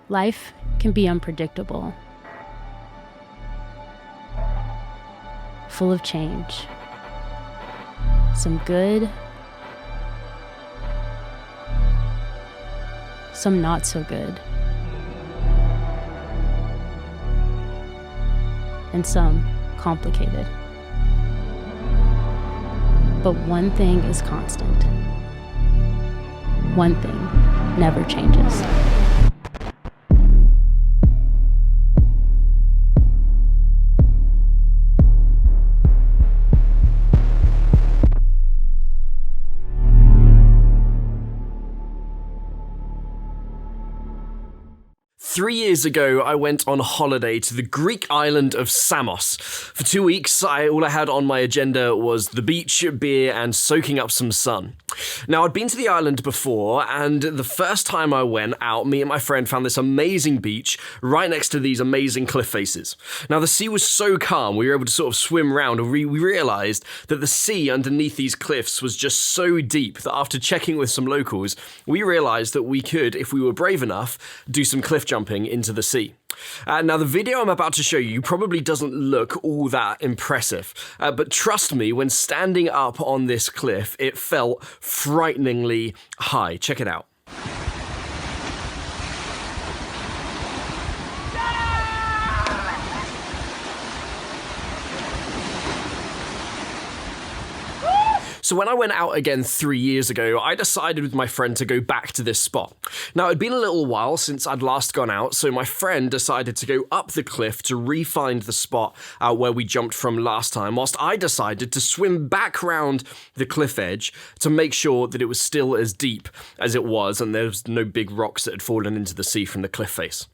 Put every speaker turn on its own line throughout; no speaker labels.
Life can be unpredictable, full of change. Some good, some not so good, and some complicated. But one thing is constant. One thing never changes.
Three years ago, I went on holiday to the Greek island of Samos. For 2 weeks, all I had on my agenda was the beach, beer, and soaking up some sun. Now, I'd been to the island before, and the first time I went out, me and my friend found this amazing beach right next to these amazing cliff faces. Now, the sea was so calm, we were able to sort of swim around, and we realized that the sea underneath these cliffs was just so deep that after checking with some locals, we realized that we could, if we were brave enough, do some cliff jumping into the sea. Now, the video I'm about to show you probably doesn't look all that impressive, but trust me, when standing up on this cliff, it felt frighteningly high. Check it out. So when I went out again 3 years ago, I decided with my friend to go back to this spot. Now, it'd been a little while since I'd last gone out, so my friend decided to go up the cliff to re-find the spot where we jumped from last time, whilst I decided to swim back round the cliff edge to make sure that it was still as deep as it was and there was no big rocks that had fallen into the sea from the cliff face.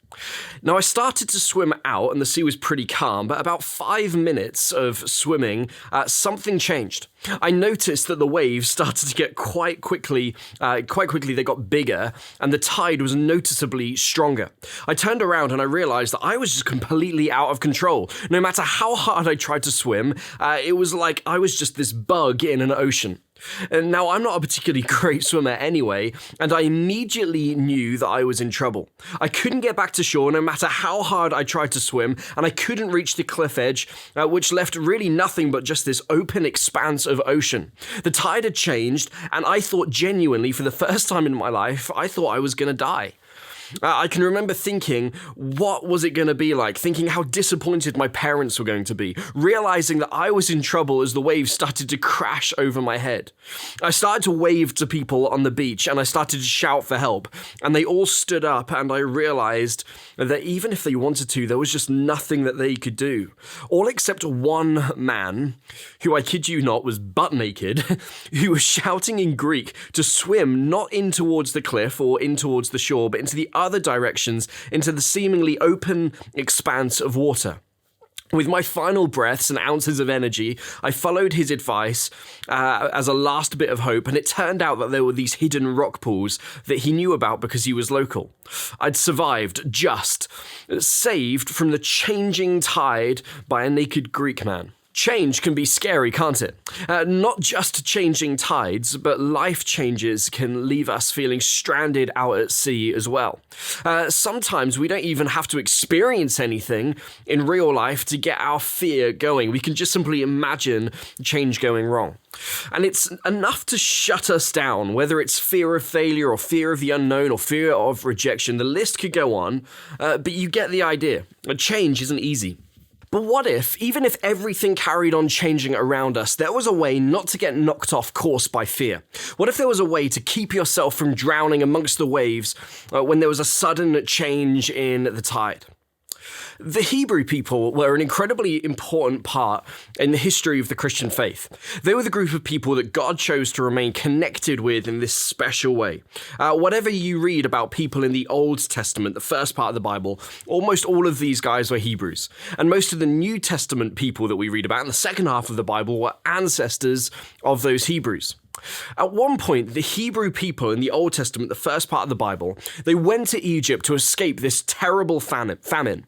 Now, I started to swim out and the sea was pretty calm, but about 5 minutes of swimming, something changed. I noticed that the waves started to get quite quickly they got bigger and the tide was noticeably stronger. I turned around and I realized that I was just completely out of control. No matter how hard I tried to swim, it was like I was just this bug in an ocean. And now, I'm not a particularly great swimmer anyway, and I immediately knew that I was in trouble. I couldn't get back to shore no matter how hard I tried to swim, and I couldn't reach the cliff edge, which left really nothing but just this open expanse of ocean. The tide had changed, and I thought genuinely, for the first time in my life, I thought I was going to die. I can remember thinking, what was it going to be like? Thinking how disappointed my parents were going to be, realizing that I was in trouble as the waves started to crash over my head. I started to wave to people on the beach and I started to shout for help, and they all stood up, and I realized that even if they wanted to, there was just nothing that they could do. All except one man, who I kid you not was butt naked, who was shouting in Greek to swim not in towards the cliff or in towards the shore, but into the other directions, into the seemingly open expanse of water. With my final breaths and ounces of energy, I followed his advice as a last bit of hope, and it turned out that there were these hidden rock pools that he knew about because he was local. I'd survived, just saved from the changing tide by a naked Greek man. Change can be scary, can't it? Not just changing tides, but life changes can leave us feeling stranded out at sea as well. Sometimes we don't even have to experience anything in real life to get our fear going. We can just simply imagine change going wrong. And it's enough to shut us down, whether it's fear of failure or fear of the unknown or fear of rejection. The list could go on, but you get the idea. Change isn't easy. But what if, even if everything carried on changing around us, there was a way not to get knocked off course by fear? What if there was a way to keep yourself from drowning amongst the waves when there was a sudden change in the tide? The Hebrew people were an incredibly important part in the history of the Christian faith. They were the group of people that God chose to remain connected with in this special way. Whatever you read about people in the Old Testament, the first part of the Bible, almost all of these guys were Hebrews. And most of the New Testament people that we read about in the second half of the Bible were ancestors of those Hebrews. At one point, the Hebrew people in the Old Testament, the first part of the Bible, they went to Egypt to escape this terrible famine.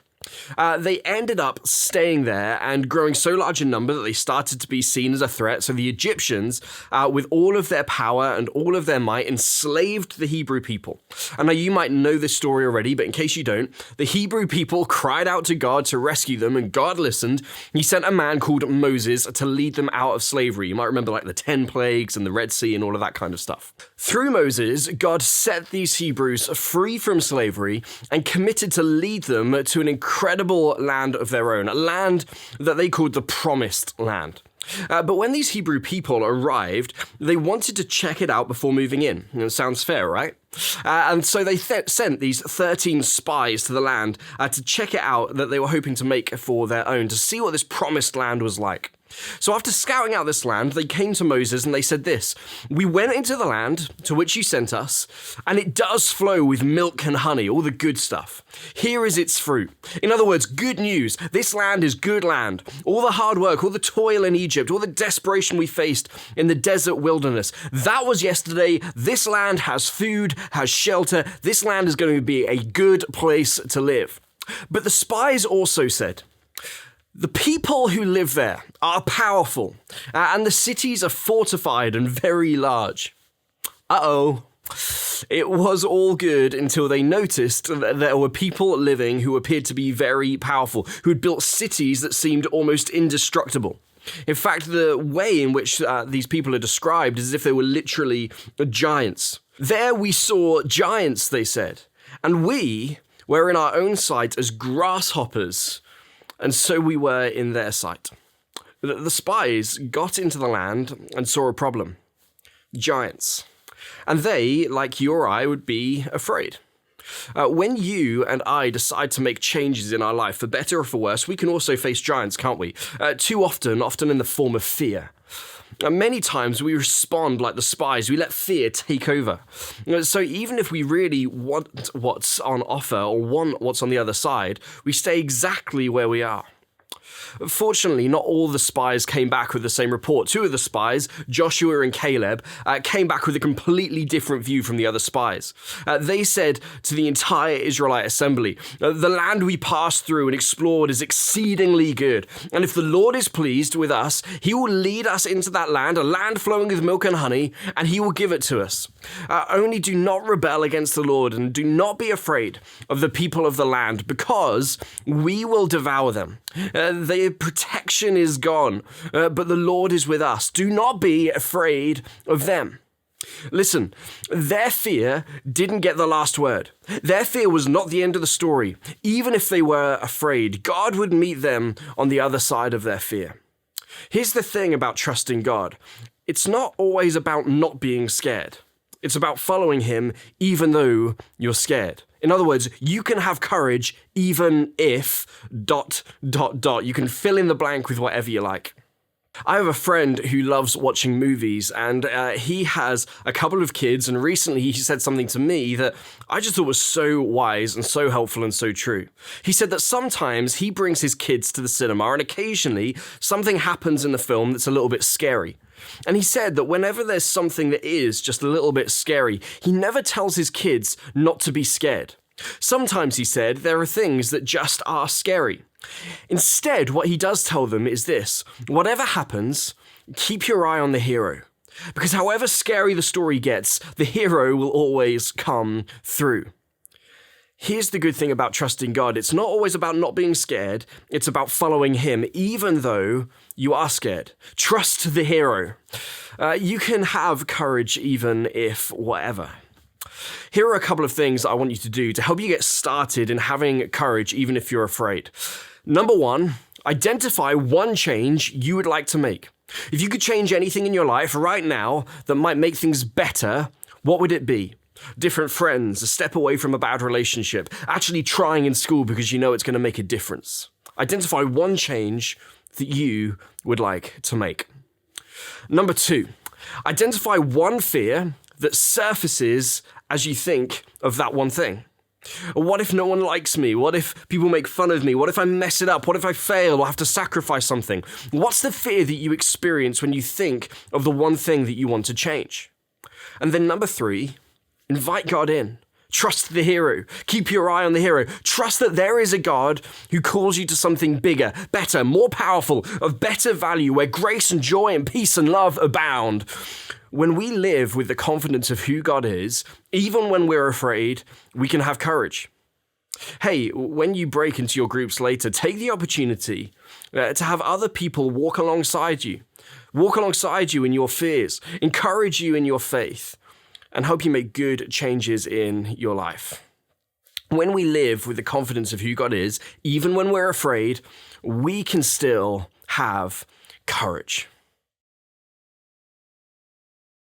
They ended up staying there and growing so large in number that they started to be seen as a threat. So the Egyptians, with all of their power and all of their might, enslaved the Hebrew people. And now you might know this story already, but in case you don't, the Hebrew people cried out to God to rescue them, and God listened. He sent a man called Moses to lead them out of slavery. You might remember like the 10 plagues and the Red Sea and all of that kind of stuff. Through Moses, God set these Hebrews free from slavery and committed to lead them to an incredible land of their own, a land that they called the Promised Land. But when these Hebrew people arrived, they wanted to check it out before moving in. It sounds fair, right? And so they sent these 13 spies to the land to check it out that they were hoping to make for their own, to see what this promised land was like. So after scouting out this land, they came to Moses and they said this: "We went into the land to which you sent us, and it does flow with milk and honey, all the good stuff. Here is its fruit." In other words, good news. This land is good land. All the hard work, all the toil in Egypt, all the desperation we faced in the desert wilderness, that was yesterday. This land has food, has shelter. This land is going to be a good place to live. But the spies also said, "The people who live there are powerful, and the cities are fortified and very large." Uh-oh. It was all good until they noticed that there were people living who appeared to be very powerful, who had built cities that seemed almost indestructible. In fact, the way in which these people are described is as if they were literally giants. "There we saw giants," they said, "and we were in our own sight as grasshoppers, and so we were in their sight." The spies got into the land and saw a problem. Giants. And they, like you or I, would be afraid. When you and I decide to make changes in our life, for better or for worse, we can also face giants, can't we? Too often in the form of fear. Many times we respond like the spies. We let fear take over. So even if we really want what's on offer or want what's on the other side, we stay exactly where we are. Fortunately, not all the spies came back with the same report. Two of the spies, Joshua and Caleb, came back with a completely different view from the other spies. They said to the entire Israelite assembly, "The land we passed through and explored is exceedingly good. And if the Lord is pleased with us, he will lead us into that land, a land flowing with milk and honey, and he will give it to us. Only do not rebel against the Lord, and do not be afraid of the people of the land, because we will devour them. Their protection is gone, but the Lord is with us. Do not be afraid of them." Listen, their fear didn't get the last word. Their fear was not the end of the story. Even if they were afraid, God would meet them on the other side of their fear. Here's the thing about trusting God. It's not always about not being scared. It's about following him even though you're scared. In other words, you can have courage even if ... You can fill in the blank with whatever you like. I have a friend who loves watching movies, and he has a couple of kids, and recently he said something to me that I just thought was so wise and so helpful and so true. He said that sometimes he brings his kids to the cinema, and occasionally something happens in the film that's a little bit scary. And he said that whenever there's something that is just a little bit scary, he never tells his kids not to be scared. Sometimes, he said, there are things that just are scary. Instead, what he does tell them is this: whatever happens, keep your eye on the hero. Because however scary the story gets, the hero will always come through. Here's the good thing about trusting God. It's not always about not being scared. It's about following him, even though you are scared. Trust the hero. You can have courage even if whatever. Here are a couple of things I want you to do to help you get started in having courage even if you're afraid. Number one, identify one change you would like to make. If you could change anything in your life right now that might make things better, what would it be? Different friends, a step away from a bad relationship, actually trying in school because you know it's going to make a difference. Identify one change that you would like to make. Number two, identify one fear that surfaces as you think of that one thing. What if no one likes me? What if people make fun of me? What if I mess it up? What if I fail or have to sacrifice something? What's the fear that you experience when you think of the one thing that you want to change? And then number three, invite God in. Trust the hero. Keep your eye on the hero. Trust that there is a God who calls you to something bigger, better, more powerful, of better value, where grace and joy and peace and love abound. When we live with the confidence of who God is, even when we're afraid, we can have courage. Hey, when you break into your groups later, take the opportunity to have other people walk alongside you in your fears, encourage you in your faith, and help you make good changes in your life. When we live with the confidence of who God is, even when we're afraid, we can still have courage.